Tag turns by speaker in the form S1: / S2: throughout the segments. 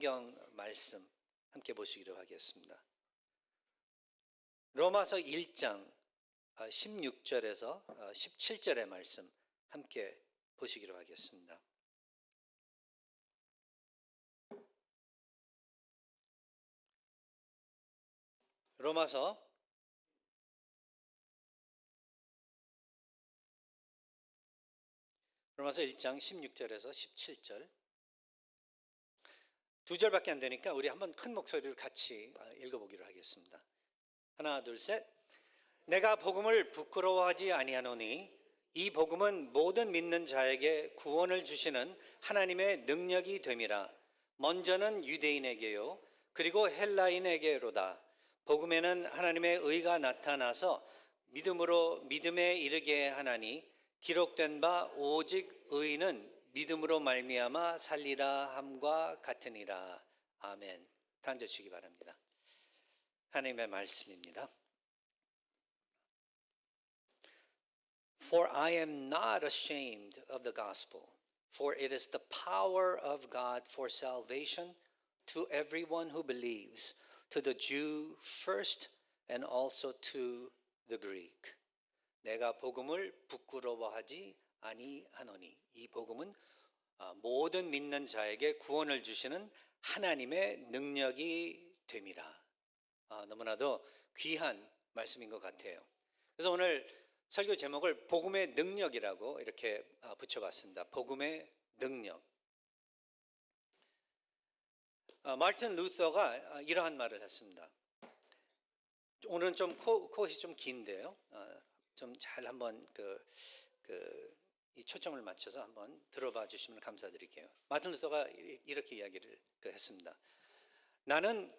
S1: 성경 말씀 함께 보시기로 하겠습니다. 로마서 1장 16절에서 17절의 말씀 함께 보시기로 하겠습니다. 로마서 1장 16절에서 17절 두 절밖에 안 되니까 우리 한번 큰 목소리로 같이 읽어보기로 하겠습니다. 하나, 둘, 셋. 내가 복음을 부끄러워하지 아니하노니 이 복음은 모든 믿는 자에게 구원을 주시는 하나님의 능력이 됨이라. 먼저는 유대인에게요 그리고 헬라인에게로다. 복음에는 하나님의 의가 나타나서 믿음으로 믿음에 이르게 하나니 기록된 바 오직 의인은 믿음으로 말미암아 살리라 함과 같으니라. 아멘. 다 앉으시기 바랍니다. 하나님의 말씀입니다. For I am not ashamed of the gospel, for it is the power of God for salvation to everyone who believes, to the Jew first and also to the Greek. 내가 복음을 부끄러워하지 아니하노니 이 복음은 모든 믿는 자에게 구원을 주시는 하나님의 능력이 됨이라. 너무나도 귀한 말씀인 것 같아요. 그래서 오늘 설교 제목을 복음의 능력이라고 이렇게 붙여봤습니다. 복음의 능력. 마르틴 루터가 이러한 말을 했습니다. 오늘은 좀 코엇이 좀 긴데요. 좀 잘 한번 이 초점을 맞춰서 한번 들어봐 주시면 감사드릴게요. 마르틴 루터가 이렇게 이야기를 했습니다. 나는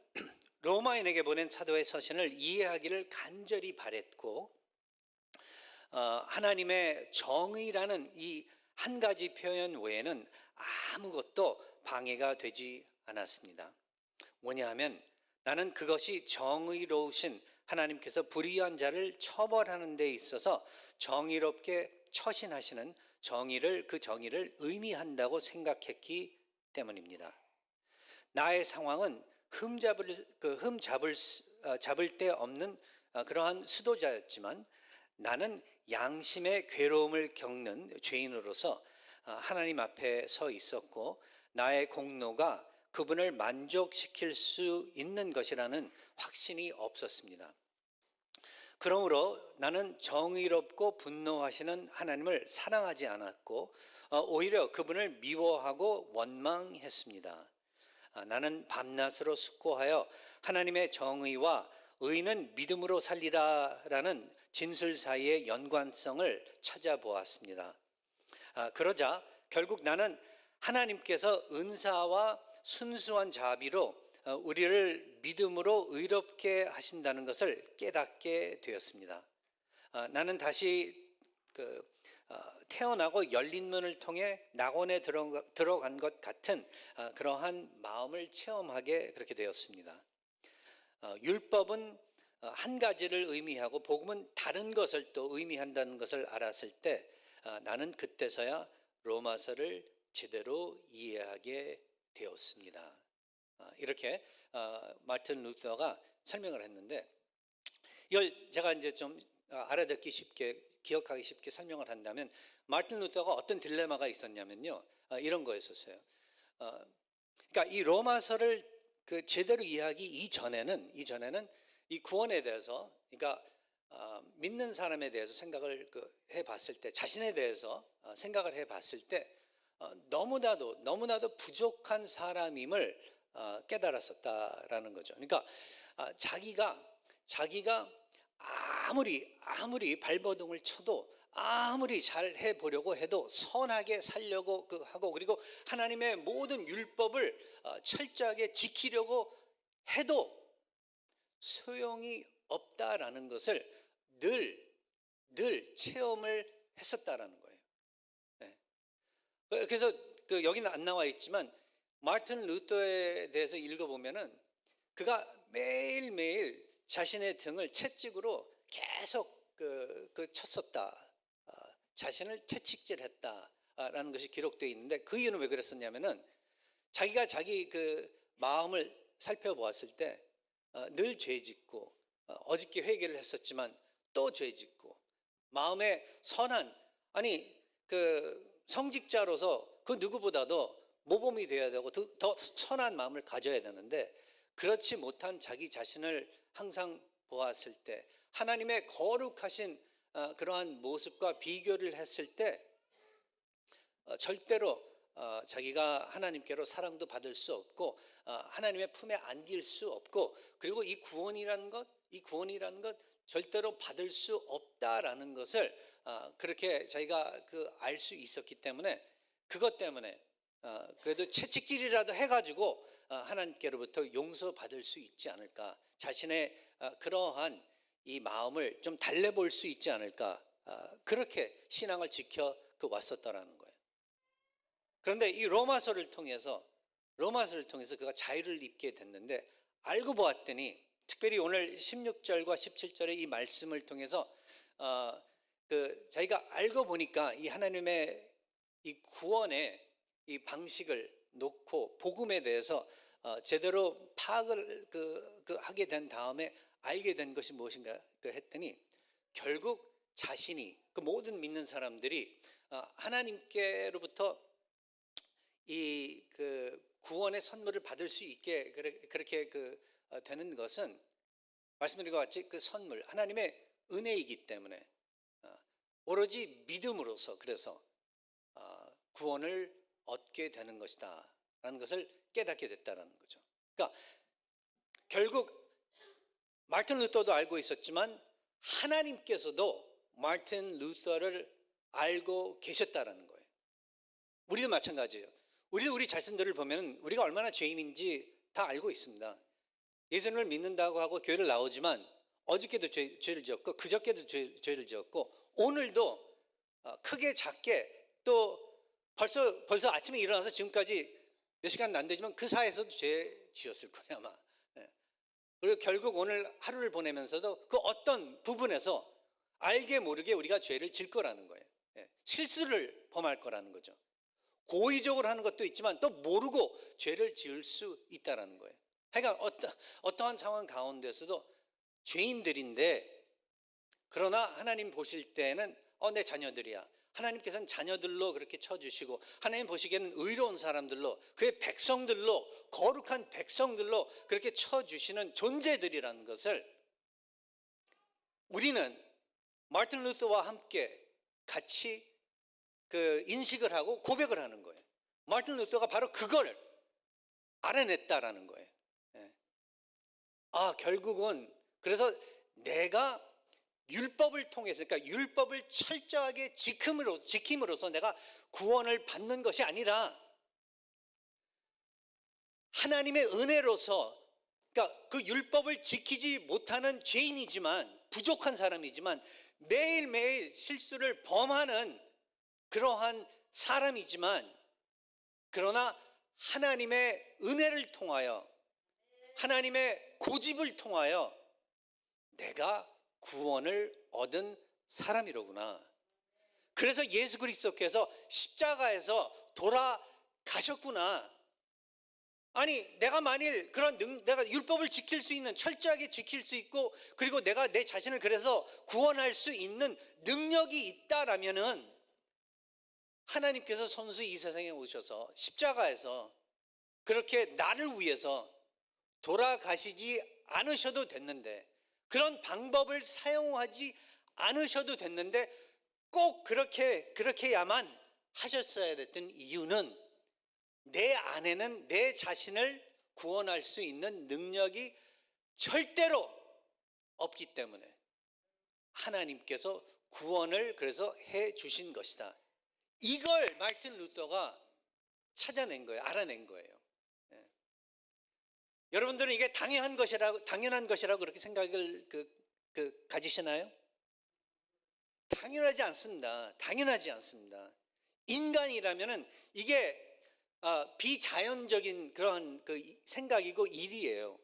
S1: 로마인에게 보낸 사도의 서신을 이해하기를 간절히 바랬고 하나님의 정의라는 이 한 가지 표현 외에는 아무것도 방해가 되지 않았습니다. 뭐냐하면 나는 그것이 정의로우신 하나님께서 불의한 자를 처벌하는 데 있어서 정의롭게 처신하시는 그 정의를 의미한다고 생각했기 때문입니다. 나의 상황은 흠 잡을 데 없는 그러한 수도자였지만 나는 양심의 괴로움을 겪는 죄인으로서 하나님 앞에 서 있었고 나의 공로가 그분을 만족시킬 수 있는 것이라는 확신이 없었습니다. 그러므로 나는 정의롭고 분노하시는 하나님을 사랑하지 않았고 오히려 그분을 미워하고 원망했습니다. 나는 밤낮으로 숙고하여 하나님의 정의와 의는 믿음으로 살리라라는 진술 사이의 연관성을 찾아보았습니다. 그러자 결국 나는 하나님께서 은사와 순수한 자비로 우리를 믿음으로 의롭게 하신다는 것을 깨닫게 되었습니다. 나는 다시 태어나고 열린 문을 통해 낙원에 들어간 것 같은 그러한 마음을 체험하게 그렇게 되었습니다. 율법은 한 가지를 의미하고 복음은 다른 것을 또 의미한다는 것을 알았을 때 나는 그때서야 로마서를 제대로 이해하게 되었습니다. 이렇게 마르틴 루터가 설명을 했는데 이걸 제가 이제 좀 알아듣기 쉽게 기억하기 쉽게 설명을 한다면 마르틴 루터가 어떤 딜레마가 있었냐면요. 이런 거였었어요. 그러니까 이 로마서를 제대로 이해하기 이전에는 이 구원에 대해서 그러니까 믿는 사람에 대해서 생각을 해봤을 때 자신에 대해서 생각을 해봤을 때 너무나도 부족한 사람임을 깨달았었다라는 거죠. 그러니까 자기가 아무리 발버둥을 쳐도 아무리 잘 해보려고 해도 선하게 살려고 하고 그리고 하나님의 모든 율법을 철저하게 지키려고 해도 소용이 없다라는 것을 늘 체험을 했었다라는 거예요. 네. 그래서 여기는 안 나와 있지만 마르틴 루터에 대해서 읽어보면은 그가 매일매일 자신의 등을 채찍으로 계속 쳤었다. 자신을 채찍질했다라는 것이 기록되어 있는데 그 이유는 왜 그랬었냐면은 자기 마음을 살펴보았을 때 늘 죄짓고 어저께 회개를 했었지만 또 죄짓고 마음에 선한 그 성직자로서 그 누구보다도 모범이 되어야 되고 더 선한 마음을 가져야 되는데 그렇지 못한 자기 자신을 항상 보았을 때 하나님의 거룩하신 그러한 모습과 비교를 했을 때 절대로 자기가 하나님께로 사랑도 받을 수 없고 하나님의 품에 안길 수 없고 그리고 이 구원이라는 것 절대로 받을 수 없다라는 것을 그렇게 자기가 알 수 있었기 때문에 그것 때문에 그래도 채찍질이라도 해가지고 하나님께로부터 용서받을 수 있지 않을까, 자신의 그러한 이 마음을 좀 달래볼 수 있지 않을까, 그렇게 신앙을 지켜 왔었다라는 거예요. 그런데 이 로마서를 통해서 그가 자유를 입게 됐는데 알고 보았더니 특별히 오늘 16절과 17절의 이 말씀을 통해서 자기가 알고 보니까 이 하나님의 이 구원의 이 방식을 놓고 복음에 대해서 제대로 파악을 하게 된 다음에 알게 된 것이 무엇인가 했더니 결국 자신이 모든 믿는 사람들이 하나님께로부터 이 구원의 선물을 받을 수 있게 그렇게 되는 것은 말씀드린 것 같이 그 선물 하나님의 은혜이기 때문에 오로지 믿음으로서 그래서 구원을 얻게 되는 것이다라는 것을 깨닫게 됐다라는 거죠. 그러니까 결국 마틴 루터도 알고 있었지만 하나님께서도 마틴 루터를 알고 계셨다라는 거예요. 우리도 마찬가지예요. 우리도 우리 자신들을 보면 우리가 얼마나 죄인인지 다 알고 있습니다. 예수님을 믿는다고 하고 교회를 나오지만 어저께도 죄를 지었고 그저께도 죄를 지었고 오늘도 크게 작게 또 벌써 아침에 일어나서 지금까지 몇 시간 안 되지만 그 사이에서도 죄 지었을 거예요 아마. 그리고 결국 오늘 하루를 보내면서도 그 어떤 부분에서 알게 모르게 우리가 죄를 질 거라는 거예요. 실수를 범할 거라는 거죠. 고의적으로 하는 것도 있지만 또 모르고 죄를 지을 수 있다라는 거예요. 그러니까 어떠한 상황 가운데서도 죄인들인데 그러나 하나님 보실 때는 내 자녀들이야. 하나님께서는 자녀들로 그렇게 쳐주시고 하나님 보시기에는 의로운 사람들로 그의 백성들로 거룩한 백성들로 그렇게 쳐주시는 존재들이라는 것을 우리는 마틴 루터와 함께 같이 인식을 하고 고백을 하는 거예요. 마틴 루터가 바로 그걸 알아냈다라는 거예요. 결국은 그래서 내가 율법을 통해서 그러니까 율법을 철저하게 지킴으로써 내가 구원을 받는 것이 아니라 하나님의 은혜로서 그러니까 그 율법을 지키지 못하는 죄인이지만 부족한 사람이지만 매일매일 실수를 범하는 그러한 사람이지만 그러나 하나님의 은혜를 통하여 하나님의 고집을 통하여 내가 구원을 얻은 사람이로구나. 그래서 예수 그리스도께서 십자가에서 돌아가셨구나. 아니 내가 만일 내가 율법을 지킬 수 있는 철저하게 지킬 수 있고 그리고 내가 내 자신을 그래서 구원할 수 있는 능력이 있다라면은 하나님께서 선수 이 세상에 오셔서 십자가에서 그렇게 나를 위해서 돌아가시지 않으셔도 됐는데 그런 방법을 사용하지 않으셔도 됐는데 꼭 그렇게야만 하셨어야 됐던 이유는 내 안에는 내 자신을 구원할 수 있는 능력이 절대로 없기 때문에 하나님께서 구원을 그래서 해 주신 것이다. 이걸 마틴 루터가 찾아낸 거예요. 알아낸 거예요. 여러분들은 이게 당연한 것이라고 그렇게 생각을 가지시나요? 당연하지 않습니다. 인간이라면은 이게 비자연적인 그런 생각이고 일이에요.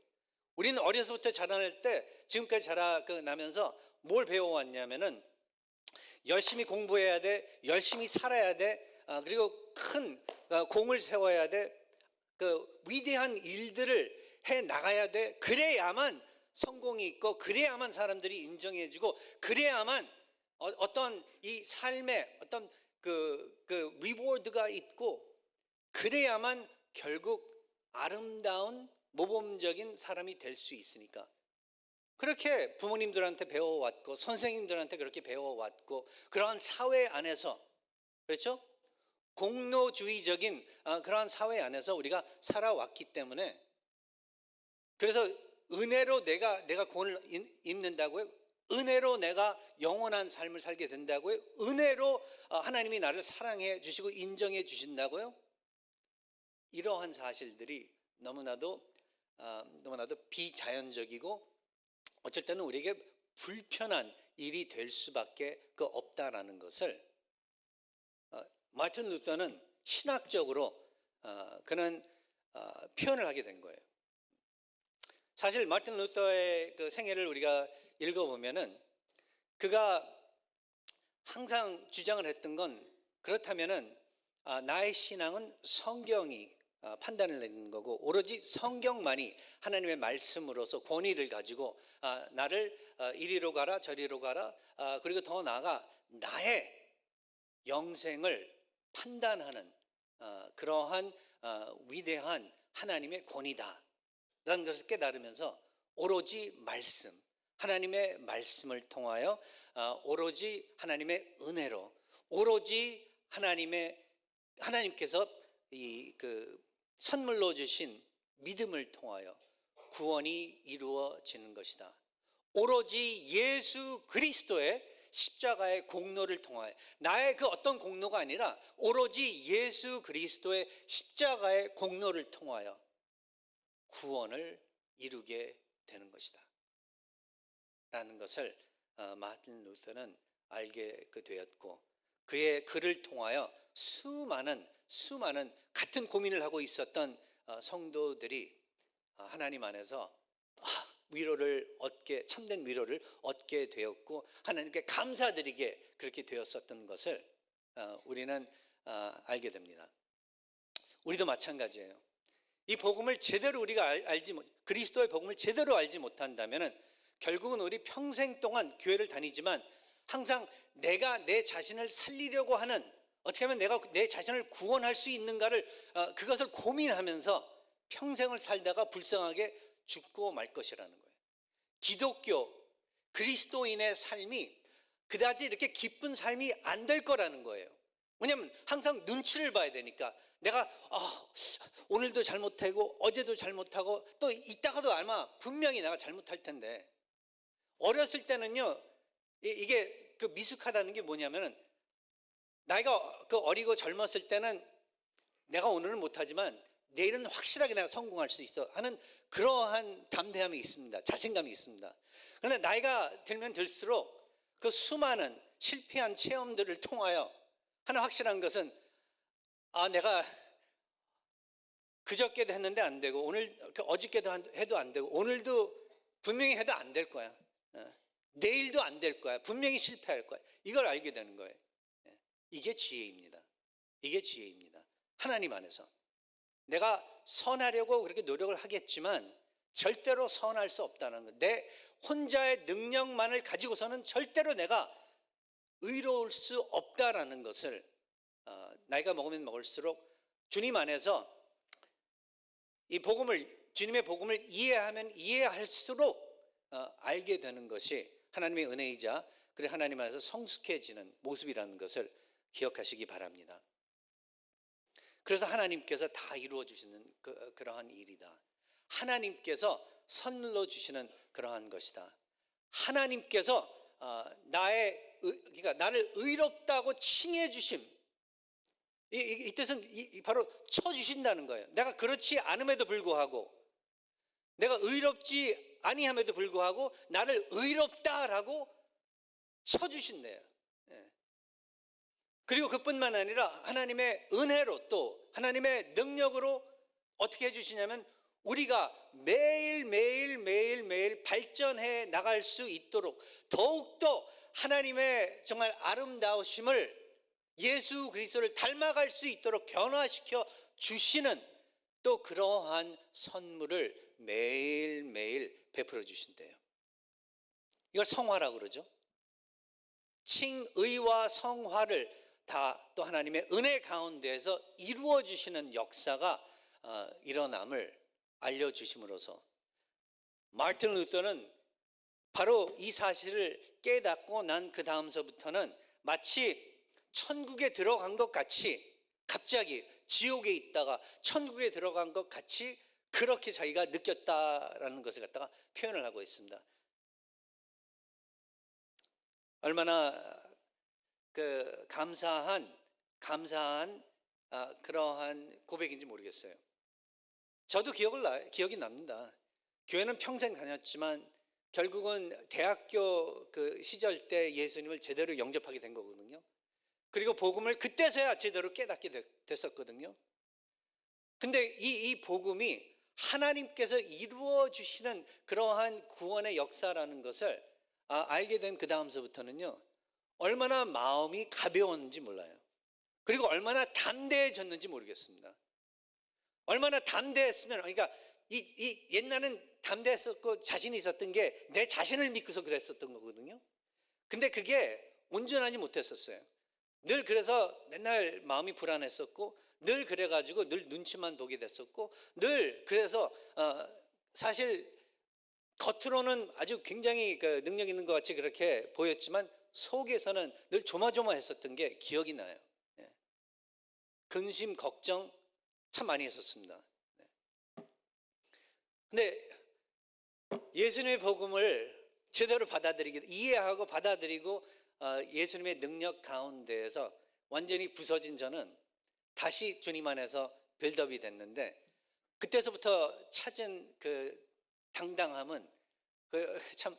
S1: 우리는 어려서부터 자라날 때 지금까지 자라나면서 뭘 배워왔냐면은 열심히 공부해야 돼, 열심히 살아야 돼, 그리고 큰 공을 세워야 돼. 그 위대한 일들을 해 나가야 돼. 그래야만 성공이 있고, 그래야만 사람들이 인정해주고, 그래야만 어떤 이 삶에 어떤 그 리워드가 있고, 그래야만 결국 아름다운 모범적인 사람이 될 수 있으니까. 그렇게 부모님들한테 배워왔고, 선생님들한테 그렇게 배워왔고, 그러한 사회 안에서, 그렇죠? 공로주의적인 그러한 사회 안에서 우리가 살아왔기 때문에, 그래서 은혜로 내가 구원을 입는다고요? 은혜로 내가 영원한 삶을 살게 된다고요? 은혜로 하나님이 나를 사랑해 주시고 인정해 주신다고요? 이러한 사실들이 너무나도 비자연적이고, 어쩔 때는 우리에게 불편한 일이 될 수밖에 없다라는 것을 마틴 루터는 신학적으로 그는 표현을 하게 된 거예요. 사실 마틴 루터의 그 생애를 우리가 읽어보면은, 그가 항상 주장을 했던 건, 그렇다면은 나의 신앙은 성경이 판단을 내는 거고, 오로지 성경만이 하나님의 말씀으로서 권위를 가지고 나를 이리로 가라 저리로 가라, 그리고 더 나아가 나의 영생을 판단하는 그러한 위대한 하나님의 권위다 라는 것을 깨달으면서, 오로지 말씀, 하나님의 말씀을 통하여 오로지 하나님의 은혜로, 오로지 하나님께서 그 선물로 주신 믿음을 통하여 구원이 이루어지는 것이다. 오로지 예수 그리스도의 십자가의 공로를 통하여, 나의 그 어떤 공로가 아니라 오로지 예수 그리스도의 십자가의 공로를 통하여 구원을 이루게 되는 것이다 라는 것을 마틴 루터는 알게 되었고, 그의 글을 통하여 수많은 같은 고민을 하고 있었던 성도들이 하나님 안에서 위로를 참된 위로를 얻게 되었고, 하나님께 감사드리게 그렇게 되었었던 것을 우리는 알게 됩니다. 우리도 마찬가지예요. 이 복음을 제대로 우리가 그리스도의 복음을 제대로 알지 못한다면은, 결국은 우리 평생 동안 교회를 다니지만 항상 내가 내 자신을 살리려고 하는, 어떻게 하면 내가 내 자신을 구원할 수 있는가를 그것을 고민하면서 평생을 살다가 불쌍하게 죽고 말 것이라는 거예요. 기독교, 그리스도인의 삶이 그다지 이렇게 기쁜 삶이 안 될 거라는 거예요. 왜냐하면 항상 눈치를 봐야 되니까, 내가 오늘도 잘못하고 어제도 잘못하고 또 이따가도 아마 분명히 내가 잘못할 텐데, 어렸을 때는요, 이게 그 미숙하다는 게 뭐냐면은, 나이가 어리고 젊었을 때는 내가 오늘은 못하지만 내일은 확실하게 내가 성공할 수 있어 하는 그러한 담대함이 있습니다. 자신감이 있습니다. 그런데 나이가 들면 들수록 그 수많은 실패한 체험들을 통하여 하나 확실한 것은, 내가 그저께도 했는데 안 되고, 어저께도 해도 안 되고, 오늘도 분명히 해도 안 될 거야. 내일도 안 될 거야. 분명히 실패할 거야. 이걸 알게 되는 거예요. 이게 지혜입니다. 이게 지혜입니다. 하나님 안에서 내가 선하려고 그렇게 노력을 하겠지만 절대로 선할 수 없다는 것. 내 혼자의 능력만을 가지고서는 절대로 내가 의로울 수 없다라는 것을 나이가 먹으면 먹을수록 주님 안에서 이 주님의 복음을 이해하면 이해할수록 알게 되는 것이 하나님의 은혜이자, 그리고 하나님 안에서 성숙해지는 모습이라는 것을 기억하시기 바랍니다. 그래서 하나님께서 다 이루어 주시는 그러한 일이다. 하나님께서 선물로 주시는 그러한 것이다. 하나님께서 그러니까 나를 의롭다고 칭해 주심, 이 뜻은 바로 쳐주신다는 거예요. 내가 그렇지 않음에도 불구하고, 내가 의롭지 아니함에도 불구하고 나를 의롭다라고 쳐주신대요. 그리고 그뿐만 아니라 하나님의 은혜로, 또 하나님의 능력으로 어떻게 해주시냐면, 우리가 매일 발전해 나갈 수 있도록, 더욱더 하나님의 정말 아름다우심을, 예수 그리스도를 닮아갈 수 있도록 변화시켜 주시는 또 그러한 선물을 매일매일 베풀어 주신대요. 이걸 성화라고 그러죠. 칭의와 성화를 다 또 하나님의 은혜 가운데에서 이루어 주시는 역사가 일어남을 알려주심으로써 마르틴 루터는 바로 이 사실을 깨닫고 난 그 다음서부터는 마치 천국에 들어간 것 같이, 갑자기 지옥에 있다가 천국에 들어간 것 같이 그렇게 자기가 느꼈다라는 것을 갖다가 표현을 하고 있습니다. 얼마나 그 감사한 그러한 고백인지 모르겠어요. 저도 기억이 납니다. 교회는 평생 다녔지만 결국은 대학교 그 시절 때 예수님을 제대로 영접하게 된 거거든요. 그리고 복음을 그때서야 제대로 깨닫게 됐었거든요. 근데 이 복음이 하나님께서 이루어 주시는 그러한 구원의 역사라는 것을 알게 된 그 다음서부터는요, 얼마나 마음이 가벼웠는지 몰라요. 그리고 얼마나 담대해졌는지 모르겠습니다. 얼마나 담대했으면, 그러니까 이 옛날엔 담대했었고 자신이 있었던 게 내 자신을 믿고서 그랬었던 거거든요. 근데 그게 온전하지 못했었어요. 늘 그래서 맨날 마음이 불안했었고, 늘 그래가지고 늘 눈치만 보게 됐었고, 늘 그래서 사실 겉으로는 아주 굉장히 그 능력 있는 것 같이 그렇게 보였지만 속에서는 늘 조마조마했었던 게 기억이 나요. 근심, 걱정 참 많이 했었습니다. 근데 예수님의 복음을 제대로 받아들이게, 이해하고 받아들이고 예수님의 능력 가운데에서 완전히 부서진 저는 다시 주님 안에서 빌드업이 됐는데, 그때서부터 찾은 그 당당함은 그 참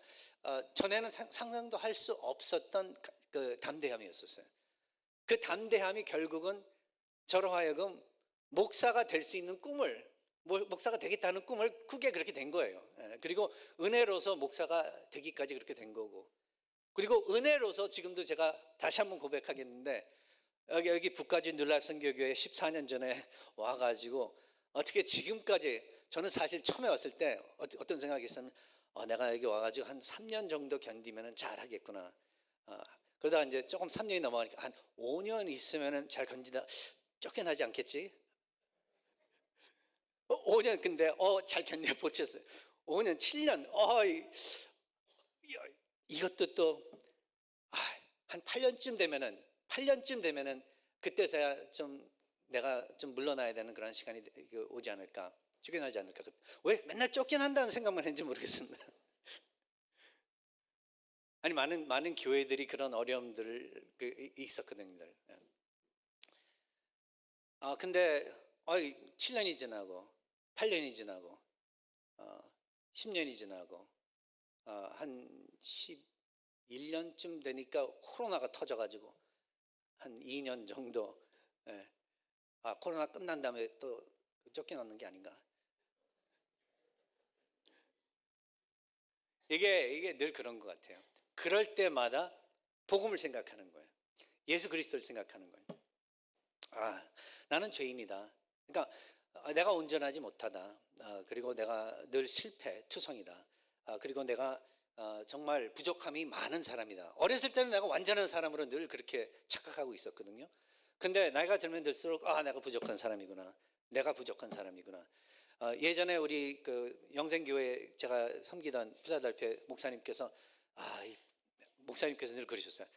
S1: 전에는 상상도 할 수 없었던 그 담대함이었었어요. 그 담대함이 결국은 저로 하여금 목사가 될 수 있는 꿈을, 목사가 되겠다는 꿈을 꾸게 그렇게 된 거예요. 그리고 은혜로서 목사가 되기까지 그렇게 된 거고, 그리고 은혜로서 지금도 제가 다시 한번 고백하겠는데, 여기 북가주 뉴라이프선교교회 14년 전에 와가지고 어떻게 지금까지, 저는 사실 처음에 왔을 때 어떤 생각이 있었냐면 내가 여기 와가지고 한 3년 정도 견디면 잘하겠구나. 그러다가 이제 조금 3년이 넘어가니까 한 5년 있으면 잘 견디다 쫓겨나지 않겠지? 5년, 근데 잘 견뎌 버텼어요. 5년, 7년, 이것도 또 한 8년쯤 되면은 그때서야 좀 내가 좀 물러나야 되는 그런 시간이 오지 않을까, 쫓겨나지 않을까. 왜 맨날 쫓겨난다는 생각만 했는지 모르겠습니다. 아니, 많은 교회들이 그런 어려움들 있었거든요. 근데 7년이 지나고 8년이 지나고 10년이 지나고 한 11년쯤 되니까 코로나가 터져가지고 한 2년 정도, 코로나 끝난 다음에 또 쫓겨나는 게 아닌가. 이게 늘 그런 것 같아요. 그럴 때마다 복음을 생각하는 거예요. 예수 그리스도를 생각하는 거예요. 나는 죄인이다. 그러니까 내가 온전하지 못하다. 그리고 내가 늘 실패, 투성이다. 그리고 내가 정말 부족함이 많은 사람이다. 어렸을 때는 내가 완전한 사람으로 늘 그렇게 착각하고 있었거든요. 근데 나이가 들면 들수록 내가 부족한 사람이구나. 내가 부족한 사람이구나. 예전에 우리 그 영생교회 제가 섬기던 필라델피아 목사님께서 목사님께서 늘 그러셨어요.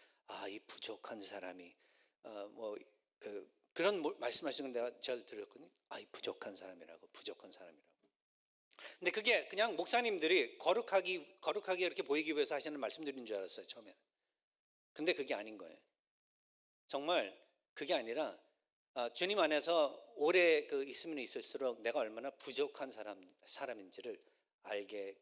S1: 이 부족한 사람이 그런 말씀하시는 건 내가 잘 들었거든요. 이 부족한 사람이라고. 근데 그게 그냥 목사님들이 거룩하게 이렇게 보이기 위해서 하시는 말씀들인 줄 알았어요, 처음에. 근데 그게 아닌 거예요. 정말 그게 아니라 주님 안에서 오래 있으면 있을수록 내가 얼마나 부족한 사람인지를 알게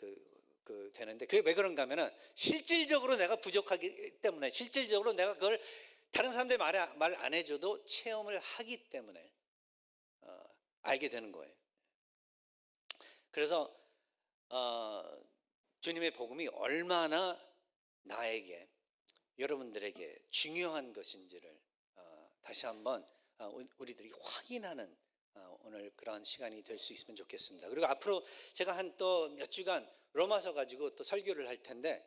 S1: 되는데, 그게 왜 그런가 하면은 실질적으로 내가 부족하기 때문에, 실질적으로 내가 그걸 다른 사람들이 말 안 해줘도 체험을 하기 때문에 알게 되는 거예요. 그래서 주님의 복음이 얼마나 나에게, 여러분들에게 중요한 것인지를 다시 한번 우리들이 확인하는 오늘 그런 시간이 될 수 있으면 좋겠습니다. 그리고 앞으로 제가 한 또 몇 주간 로마서 가지고 또 설교를 할 텐데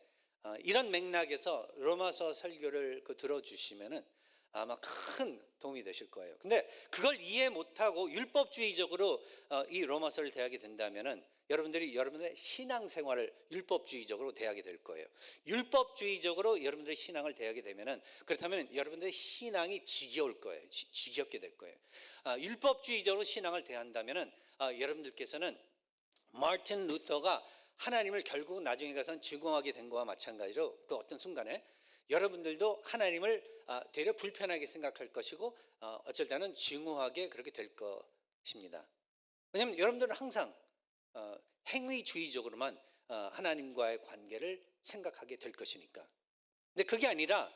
S1: 이런 맥락에서 로마서 설교를 들어주시면은 아마 큰 도움이 되실 거예요. 근데 그걸 이해 못하고 율법주의적으로 이 로마서를 대하게 된다면은 여러분들이 여러분의 신앙생활을 율법주의적으로 대하게 될 거예요. 율법주의적으로 여러분들의 신앙을 대하게 되면은 그렇다면 여러분들의 신앙이 지겨울 거예요. 지겹게 될 거예요. 율법주의적으로 신앙을 대한다면은 여러분들께서는 마틴 루터가 하나님을 결국 나중에 가서는 증오하게 된 거와 마찬가지로 그 어떤 순간에 여러분들도 하나님을 되려 불편하게 생각할 것이고 어쩔 때는 증오하게 그렇게 될 것입니다. 왜냐하면 여러분들은 항상 행위주의적으로만 하나님과의 관계를 생각하게 될 것이니까. 근데 그게 아니라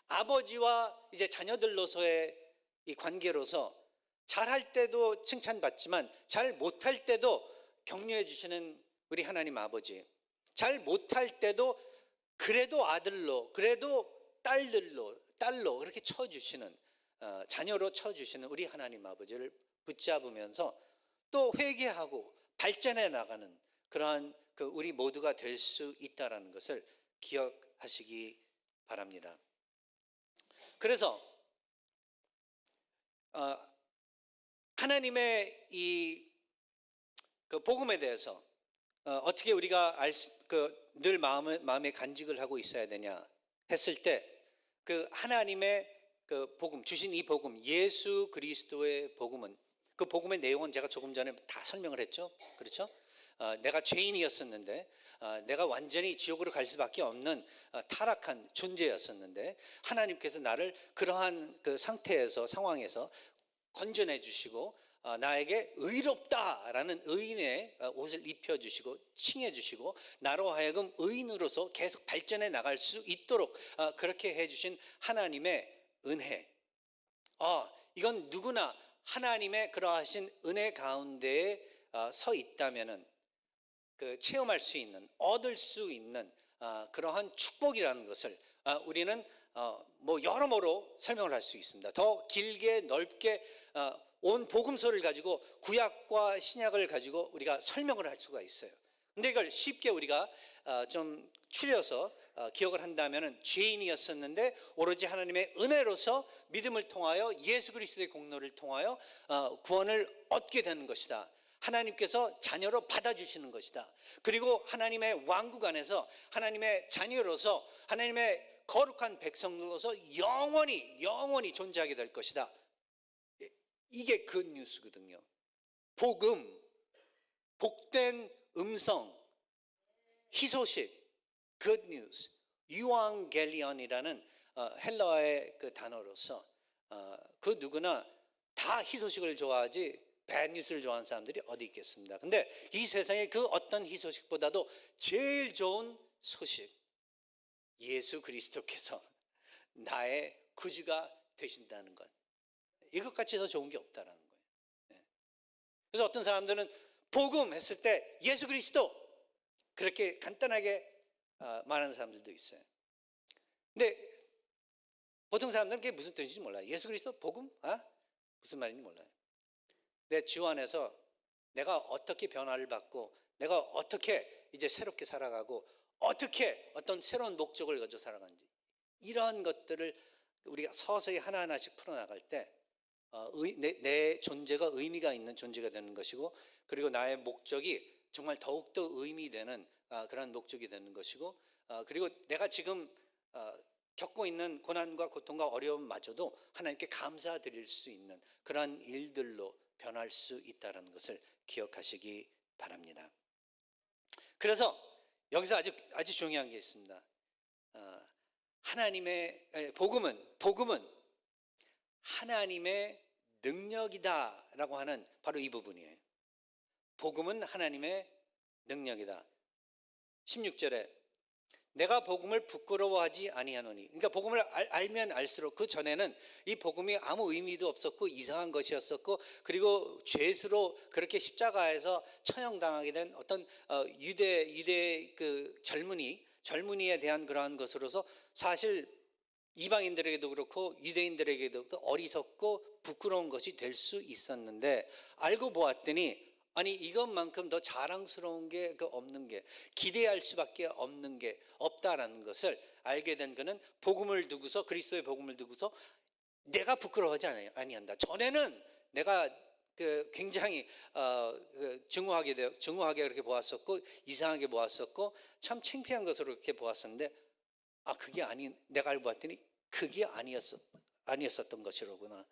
S1: 아버지와 이제 자녀들로서의 이 관계로서 잘할 때도 칭찬받지만 잘 못할 때도 격려해 주시는 우리 하나님 아버지, 잘 못할 때도 그래도 아들로, 그래도 딸로 그렇게 쳐주시는 자녀로 쳐주시는 우리 하나님 아버지를 붙잡으면서 또 회개하고 발전해 나가는 그러한 우리 모두가 될 수 있다라는 것을 기억하시기 바랍니다. 그래서 하나님의 이 복음에 대해서 어떻게 우리가 늘 마음에 간직을 하고 있어야 되냐 했을 때 하나님의 복음 주신 이 복음 예수 그리스도의 복음은 그 복음의 내용은 제가 조금 전에 다 설명을 했죠. 그렇죠? 내가 죄인이었었는데 내가 완전히 지옥으로 갈 수밖에 없는 타락한 존재였었는데 하나님께서 나를 그러한 상태에서 상황에서 건져내 주시고 나에게 의롭다라는 의인의 옷을 입혀주시고 칭해주시고 나로 하여금 의인으로서 계속 발전해 나갈 수 있도록 그렇게 해주신 하나님의 은혜. 이건 누구나 하나님의 그러하신 은혜 가운데에 서 있다면은 체험할 수 있는, 얻을 수 있는 그러한 축복이라는 것을 우리는 뭐 여러모로 설명을 할 수 있습니다. 더 길게 넓게 온 복음서를 가지고 구약과 신약을 가지고 우리가 설명을 할 수가 있어요. 근데 이걸 쉽게 우리가 좀 추려서 기억을 한다면은 죄인이었었는데 오로지 하나님의 은혜로서 믿음을 통하여 예수 그리스도의 공로를 통하여 구원을 얻게 되는 것이다. 하나님께서 자녀로 받아주시는 것이다. 그리고 하나님의 왕국 안에서 하나님의 자녀로서 하나님의 거룩한 백성으로서 영원히 존재하게 될 것이다. 이게 굿 뉴스거든요. 복음, 복된 음성, 희소식, 굿 뉴스, 유앙겔리온이라는 헬라어의 단어로서 그 누구나 다 희소식을 좋아하지 배드 뉴스를 좋아하는 사람들이 어디 있겠습니다. 근데 이 세상에 그 어떤 희소식보다도 제일 좋은 소식, 예수 그리스도께서 나의 구주가 되신다는 것, 이것같이 더 좋은 게 없다라는 거예요. 그래서 어떤 사람들은 복음 했을 때 예수 그리스도 그렇게 간단하게 말하는 사람들도 있어요. 근데 보통 사람들은 그게 무슨 뜻인지 몰라요. 예수 그리스도 복음? 무슨 말인지 몰라요. 내 주 안에서 내가 어떻게 변화를 받고 내가 어떻게 이제 새롭게 살아가고 어떻게 어떤 새로운 목적을 가지고 살아가는지 이러한 것들을 우리가 서서히 하나하나씩 풀어나갈 때 내 존재가 의미가 있는 존재가 되는 것이고 그리고 나의 목적이 정말 더욱더 의미되는 그런 목적이 되는 것이고 그리고 내가 지금 겪고 있는 고난과 고통과 어려움마저도 하나님께 감사드릴 수 있는 그러한 일들로 변할 수 있다는 것을 기억하시기 바랍니다. 그래서 여기서 아주 중요한 게 있습니다. 하나님의 복음은 하나님의 능력이다라고 하는 바로 이 부분이에요. 복음은 하나님의 능력이다. 16절에 내가 복음을 부끄러워하지 아니하노니. 그러니까 복음을 알면 알수록 그 전에는 이 복음이 아무 의미도 없었고 이상한 것이었었고 그리고 죄수로 그렇게 십자가에서 처형당하게 된 어떤 유대 그 젊은이에 대한 그러한 것으로서 사실 이방인들에게도 그렇고 유대인들에게도 어리석고 부끄러운 것이 될 수 있었는데, 알고 보았더니 아니 이것만큼 더 자랑스러운 게 없는 게, 기대할 수밖에 없는 게 없다라는 것을 알게 된 그는 복음을 두고서, 그리스도의 복음을 두고서 내가 부끄러워하지 아니한다. 전에는 내가 굉장히 증오하게 그렇게 보았었고 이상하게 보았었고 참 창피한 것으로 그렇게 보았었는데, 그게 내가 알고 봤더니 그게 아니었었던 것이로구나.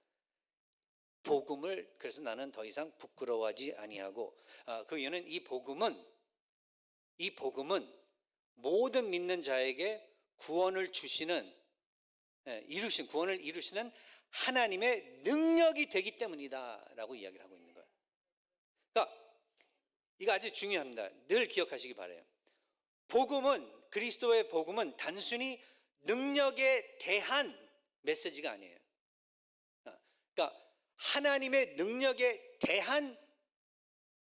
S1: 복음을, 그래서 나는 더 이상 부끄러워하지 아니하고, 그 이유는 이 복음은 모든 믿는 자에게 구원을 이루시는 하나님의 능력이 되기 때문이다라고 이야기를 하고 있는 거예요. 그러니까 이거 아주 중요합니다. 늘 기억하시기 바라요. 그리스도의 복음은 단순히 능력에 대한 메시지가 아니에요. 그러니까 하나님의 능력에 대한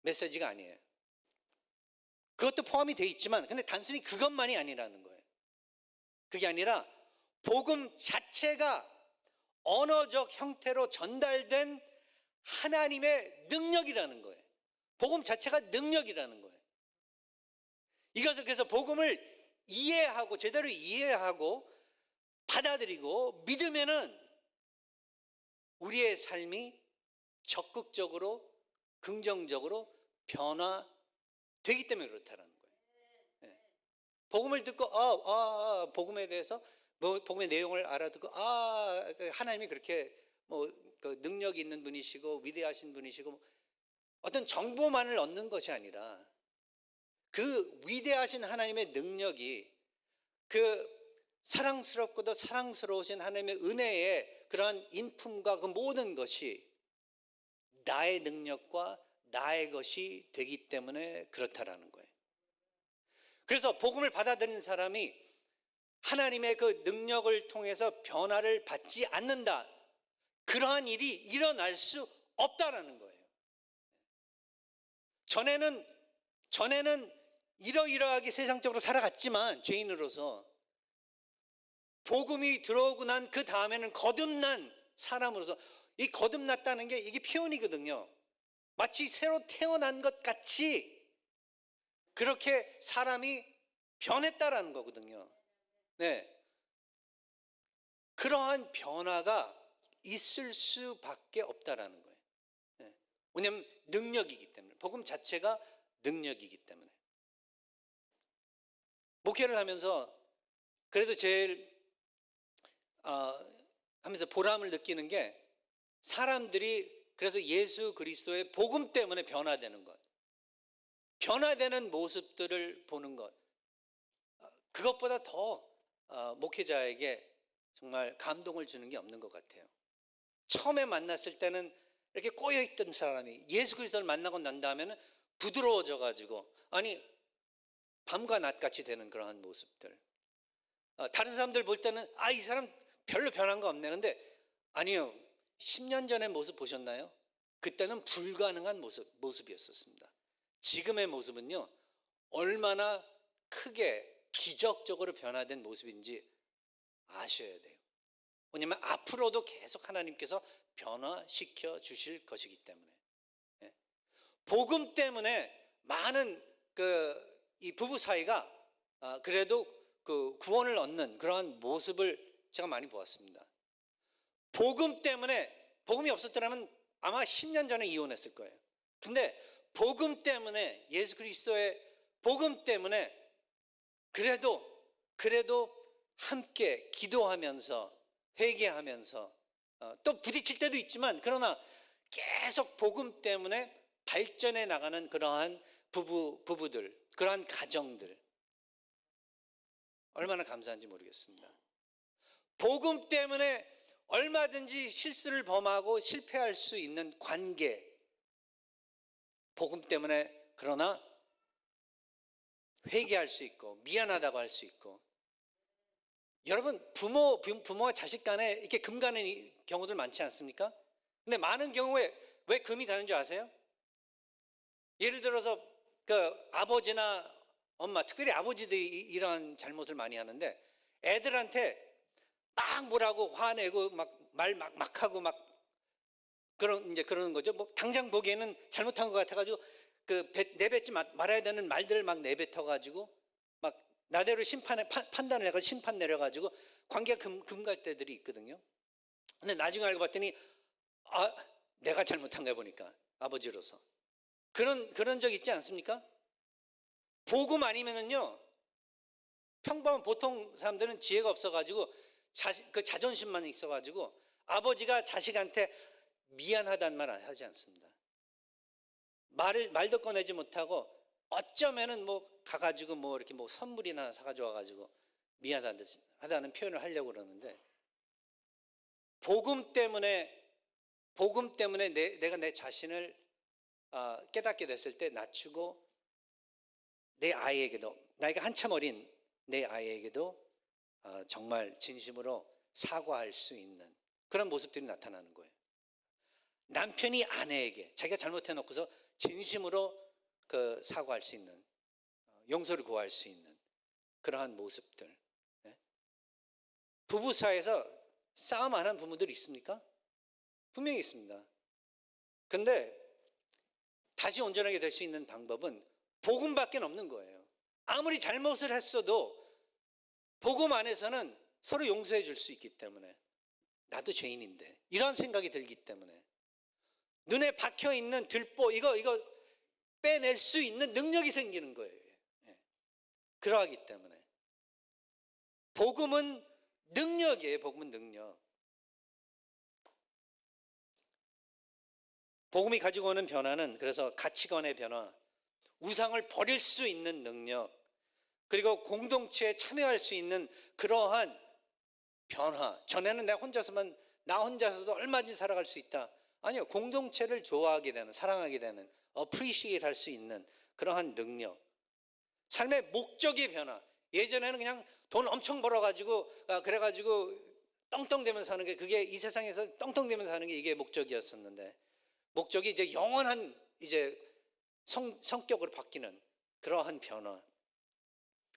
S1: 메시지가 아니에요. 그것도 포함이 되어 있지만 근데 단순히 그것만이 아니라는 거예요. 그게 아니라 복음 자체가 언어적 형태로 전달된 하나님의 능력이라는 거예요. 복음 자체가 능력이라는 거예요. 이것을 그래서 복음을 제대로 이해하고 받아들이고 믿으면은 우리의 삶이 적극적으로 긍정적으로 변화되기 때문에 그렇다는 거예요. 복음을 듣고 복음에 대해서 복음의 내용을 알아듣고 하나님이 그렇게 그 능력이 있는 분이시고 위대하신 분이시고 어떤 정보만을 얻는 것이 아니라 그 위대하신 하나님의 능력이, 그 사랑스럽고도 사랑스러우신 하나님의 은혜의 그러한 인품과 그 모든 것이 나의 능력과 나의 것이 되기 때문에 그렇다라는 거예요. 그래서 복음을 받아들인 사람이 하나님의 그 능력을 통해서 변화를 받지 않는다, 그러한 일이 일어날 수 없다라는 거예요. 전에는 이러이러하게 세상적으로 살아갔지만 죄인으로서 복음이 들어오고 난 그 다음에는 거듭난 사람으로서, 이 거듭났다는 게 이게 표현이거든요. 마치 새로 태어난 것 같이 그렇게 사람이 변했다라는 거거든요. 네, 그러한 변화가 있을 수밖에 없다라는 거예요. 네. 왜냐하면 능력이기 때문에, 복음 자체가 능력이기 때문에. 목회를 하면서 그래도 제일 하면서 보람을 느끼는 게, 사람들이 그래서 예수 그리스도의 복음 때문에 변화되는 것, 변화되는 모습들을 보는 것, 그것보다 더 목회자에게 정말 감동을 주는 게 없는 것 같아요. 처음에 만났을 때는 이렇게 꼬여있던 사람이 예수 그리스도를 만나고 난 다음에는 부드러워져 가지고 밤과 낮같이 되는 그러한 모습들. 다른 사람들 볼 때는 이 사람 별로 변한 거 없네. 근데 아니요, 10년 전의 모습 보셨나요? 그때는 불가능한 모습이었었습니다. 지금의 모습은요, 얼마나 크게 기적적으로 변화된 모습인지 아셔야 돼요. 왜냐하면 앞으로도 계속 하나님께서 변화시켜 주실 것이기 때문에. 복음 때문에 많은 이 부부 사이가 그래도 그 구원을 얻는 그러한 모습을 제가 많이 보았습니다. 복음 때문에, 복음이 없었더라면 아마 10년 전에 이혼했을 거예요. 근데 복음 때문에, 예수 그리스도의 복음 때문에 그래도 함께 기도하면서 회개하면서 또 부딪힐 때도 있지만, 그러나 계속 복음 때문에 발전해 나가는 그러한 부부들, 그러한 가정들, 얼마나 감사한지 모르겠습니다. 복음 때문에 얼마든지 실수를 범하고 실패할 수 있는 관계, 복음 때문에 그러나 회개할 수 있고 미안하다고 할 수 있고. 여러분, 부모와 자식 간에 이렇게 금 가는 경우들 많지 않습니까? 근데 많은 경우에 왜 금이 가는 줄 아세요? 예를 들어서 그 아버지나 엄마, 특별히 아버지들이 이러한 잘못을 많이 하는데, 애들한테 막 뭐라고 화내고 말 막 하고 막 그러는 거죠. 뭐 당장 보기에는 잘못한 것 같아가지고 내뱉지 말아야 되는 말들을 막 내뱉어가지고 막 나대로 판단을 해가지고 심판 내려가지고 관계가 갈 때들이 있거든요. 근데 나중에 알고 봤더니 내가 잘못한 거 보니까 아버지로서 그런 적 있지 않습니까? 복음 아니면은요, 평범한 보통 사람들은 지혜가 없어가지고 자존심만 있어가지고 아버지가 자식한테 미안하다는 말 하지 않습니다. 말도 꺼내지 못하고 어쩌면은 뭐 가가지고 뭐 이렇게 뭐 선물이나 사가지고 와가지고 미안하다는 표현을 하려고 그러는데, 복음 때문에 내가 내 자신을 깨닫게 됐을 때 낮추고 내 아이에게도, 나이가 한참 어린 내 아이에게도 정말 진심으로 사과할 수 있는 그런 모습들이 나타나는 거예요. 남편이 아내에게 자기가 잘못해놓고서 진심으로 사과할 수 있는, 용서를 구할 수 있는 그러한 모습들. 부부 사이에서 싸움 안 한 부부들 있습니까? 분명히 있습니다. 근데 다시 온전하게 될 수 있는 방법은 복음밖에 없는 거예요. 아무리 잘못을 했어도 복음 안에서는 서로 용서해 줄 수 있기 때문에, 나도 죄인인데 이런 생각이 들기 때문에, 눈에 박혀 있는 들보 이거 빼낼 수 있는 능력이 생기는 거예요. 그러하기 때문에 복음은 능력이에요. 복음은 능력. 복음이 가지고 오는 변화는 그래서 가치관의 변화, 우상을 버릴 수 있는 능력, 그리고 공동체에 참여할 수 있는 그러한 변화. 전에는 나 혼자서도 얼마든지 살아갈 수 있다. 아니요, 공동체를 좋아하게 되는, 사랑하게 되는, appreciate 할 수 있는 그러한 능력. 삶의 목적의 변화. 예전에는 그냥 돈 엄청 벌어가지고 그래가지고 떵떵대면서 사는 게, 그게 이 세상에서 떵떵대면서 사는 게 이게 목적이었었는데, 목적이 이제 영원한 이제 성격으로 바뀌는 그러한 변화,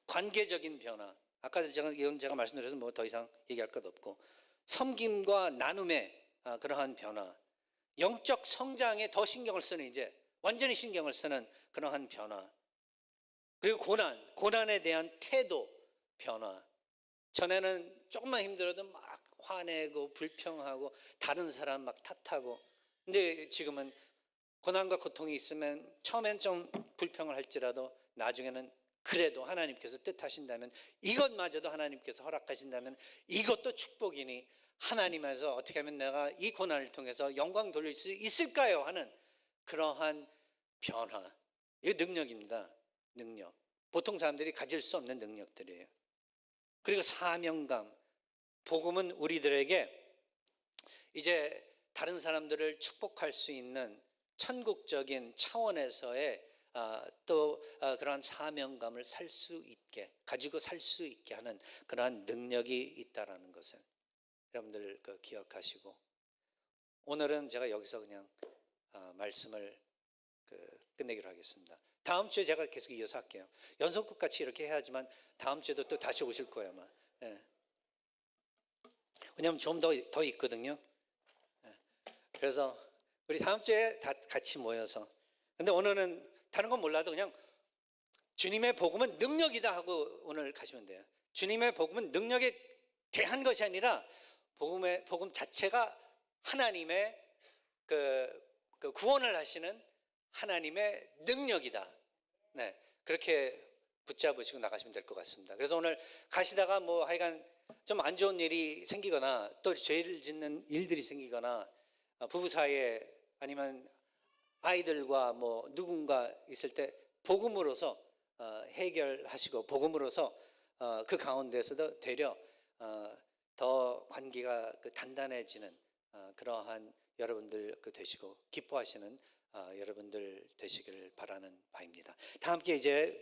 S1: 관계적인 변화. 아까 제가 말씀드려서 뭐 더 이상 얘기할 것 없고, 섬김과 나눔의 그러한 변화, 영적 성장에 더 신경을 쓰는, 이제 완전히 신경을 쓰는 그러한 변화, 그리고 고난에 대한 태도 변화. 전에는 조금만 힘들어도 막 화내고 불평하고 다른 사람 막 탓하고, 근데 지금은 고난과 고통이 있으면 처음엔 좀 불평을 할지라도 나중에는 그래도 하나님께서 뜻하신다면, 이것마저도 하나님께서 허락하신다면 이것도 축복이니 하나님에서 어떻게 하면 내가 이 고난을 통해서 영광 돌릴 수 있을까요? 하는 그러한 변화. 이게 능력입니다. 능력. 보통 사람들이 가질 수 없는 능력들이에요. 그리고 사명감. 복음은 우리들에게 이제 다른 사람들을 축복할 수 있는 천국적인 차원에서의 또 그러한 사명감을 가지고 살 수 있게 하는 그러한 능력이 있다라는 것을 여러분들 기억하시고, 오늘은 제가 여기서 그냥 말씀을 끝내기로 하겠습니다. 다음 주에 제가 계속 이어서 할게요. 연속극 같이 이렇게 해야지만 다음 주에도 또 다시 오실 거예요, 아마. 왜냐하면 좀 더 있거든요. 그래서 우리 다음 주에 다 같이 모여서, 근데 오늘은 다른 건 몰라도 그냥 주님의 복음은 능력이다 하고 오늘 가시면 돼요. 주님의 복음은 능력에 대한 것이 아니라 복음 자체가 하나님의 그 구원을 하시는 하나님의 능력이다. 네, 그렇게 붙잡으시고 나가시면 될 것 같습니다. 그래서 오늘 가시다가 뭐 하여간 좀 안 좋은 일이 생기거나 또 죄를 짓는 일들이 생기거나 부부 사이에 아니면 아이들과 뭐 누군가 있을 때 복음으로서 해결하시고, 복음으로서 그 가운데서도 되려 더 관계가 단단해지는 그러한 여러분들 되시고 기뻐하시는 여러분들 되시길 바라는 바입니다. 다 함께 이제